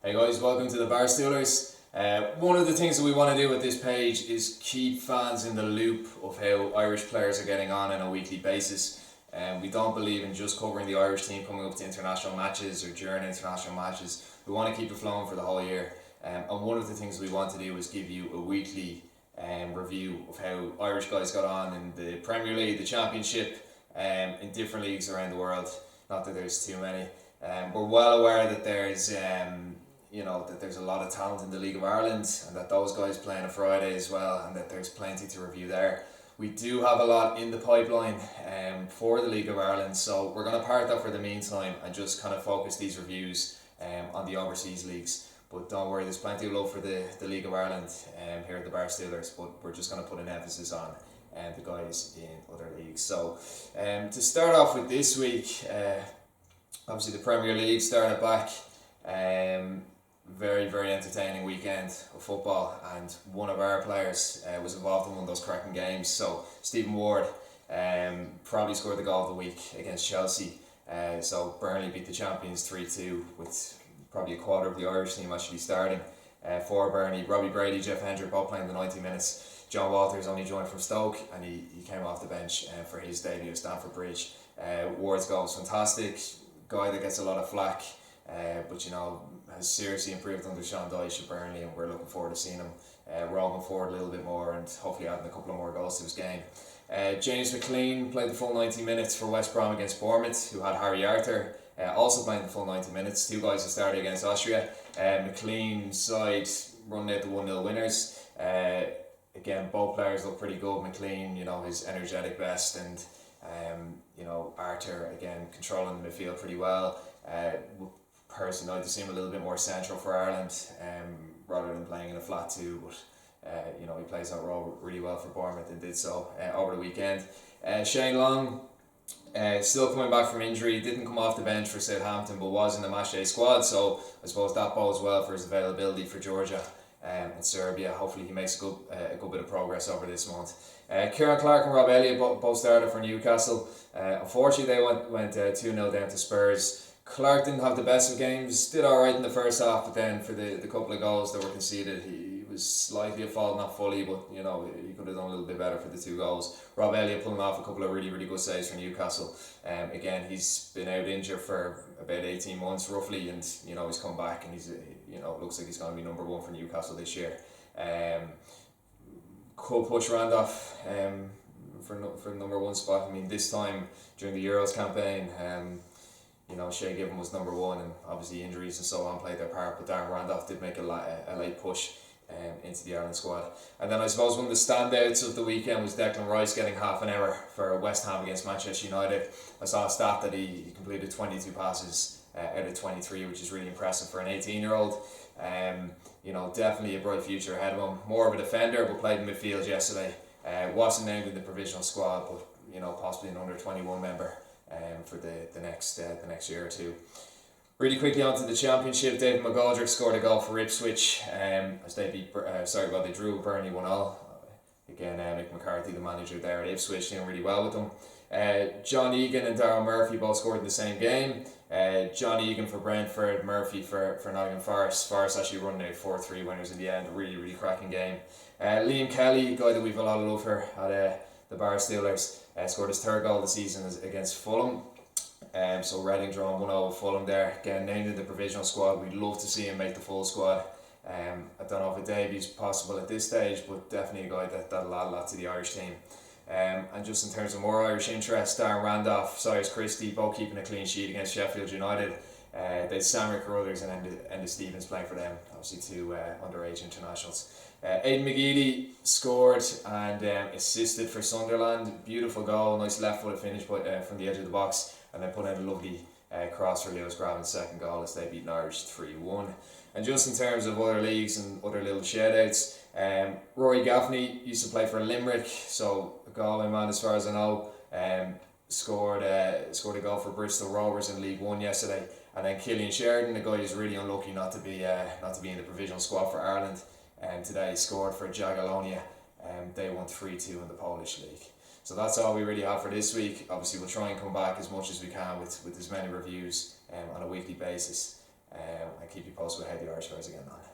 Hey guys, welcome to the Stoolers. One of the things that we want to do with this page is keep fans in the loop of how Irish players are getting on a weekly basis. We don't believe in just covering the Irish team coming up to international matches or during international matches. We want to keep it flowing for the whole year. And one of the things we want to do is give you a weekly review of how Irish guys got on in the Premier League, the Championship, in different leagues around the world. Not that there's too many. We're well aware that there's a lot of talent in the League of Ireland, and that those guys play on a Friday as well, and that there's plenty to review there. We do have a lot in the pipeline for the League of Ireland, so we're going to park that for the meantime and just kind of focus these reviews on the overseas leagues. But don't worry, there's plenty of love for the League of Ireland here at the Stoolers, but we're just going to put an emphasis on the guys in other leagues. So to start off with this week, obviously the Premier League started back. Very, very entertaining weekend of football, and one of our players was involved in one of those cracking games. So Stephen Ward probably scored the goal of the week against Chelsea. So Burnley beat the champions 3-2 with probably a quarter of the Irish team actually starting for Burnley. Robbie Brady, Jeff Hendrick both playing the 90 minutes. John Walters only joined from Stoke, and he came off the bench for his debut at Stamford Bridge. Ward's goal was fantastic. Guy that gets a lot of flack, but has seriously improved under Sean Dyche at Burnley, and we're looking forward to seeing him rolling forward a little bit more and hopefully adding a couple of more goals to his game. James McLean played the full 90 minutes for West Brom against Bournemouth, who had Harry Arthur also playing the full 90 minutes. Two guys that started against Austria. McLean's side running out the 1-0 winners. Again, both players look pretty good. McLean, his energetic best, and Arthur again controlling the midfield pretty well. Personally, I'd see him a little bit more central for Ireland, rather than playing in a flat two. But he plays that role really well for Bournemouth and did so over the weekend. Shane Long, still coming back from injury, didn't come off the bench for Southampton, but was in the matchday squad. So I suppose that bodes well for his availability for Georgia and Serbia. Hopefully he makes a good bit of progress over this month. Kieran Clark and Rob Elliott both started for Newcastle. Unfortunately, they went 2-0 down to Spurs. Clark didn't have the best of games, did alright in the first half, but then for the couple of goals that were conceded, he was slightly at fault, not fully, but he could have done a little bit better for the 2 goals. Rob Elliott pulling off a couple of really, really good saves for Newcastle. Again, he's been out injured for about 18 months roughly, and he's come back, and he's looks like he's going to be number 1 for Newcastle this year. Could push Randolph for number 1 spot. I mean, this time during the Euros campaign, Shea Given was number 1, and obviously injuries and so on played their part, but Darren Randolph did make a late push into the Ireland squad. And then I suppose one of the standouts of the weekend was Declan Rice getting half an hour for West Ham against Manchester United. I saw a stat that he completed 22 passes out of 23, which is really impressive for an 18-year-old. Definitely a bright future ahead of him. More of a defender, but played in midfield yesterday. Wasn't named in the provisional squad, but possibly an under 21 member for the next year or two. Really quickly onto the Championship, David McGoldrick scored a goal for Ipswich as they drew Burnley 1-0. Again, Mick McCarthy, the manager there at Ipswich, doing really well with them. John Egan and Darryl Murphy both scored in the same game. John Egan for Brentford, Murphy for Nottingham Forest. Forest actually running out 4-3 winners in the end. A really, really cracking game. Liam Kelly, a guy that we've a lot of love for at the Stoolers, scored his 3rd goal of the season against Fulham. So Reading drawn 1-0 with Fulham there. Again, named in the provisional squad. We'd love to see him make the full squad. I don't know if a debut's possible at this stage, but definitely a guy that'll add a lot to the Irish team. And just in terms of more Irish interest, Darren Randolph, Cyrus Christie, both keeping a clean sheet against Sheffield United. They had Sam Carruthers and Enda Stevens playing for them, obviously 2 underage internationals. Aidan McGeady scored and assisted for Sunderland. Beautiful goal, nice left-footed finish from the edge of the box, and then put in a lovely cross for Lewis Graven's 2nd goal as they beat Norwich 3-1. And just in terms of other leagues and other little shout-outs, Rory Gaffney used to play for Limerick, so a Galway man as far as I know. Scored a goal for Bristol Rovers in League 1 yesterday. And then Killian Sheridan, a guy who's really unlucky not to be in the provisional squad for Ireland, today scored for Jagiellonia. They won 3-2 in the Polish league. So that's all we really have for this week. Obviously we'll try and come back as much as we can with as many reviews on a weekly basis. and keep you posted with how the Irish guys are getting on.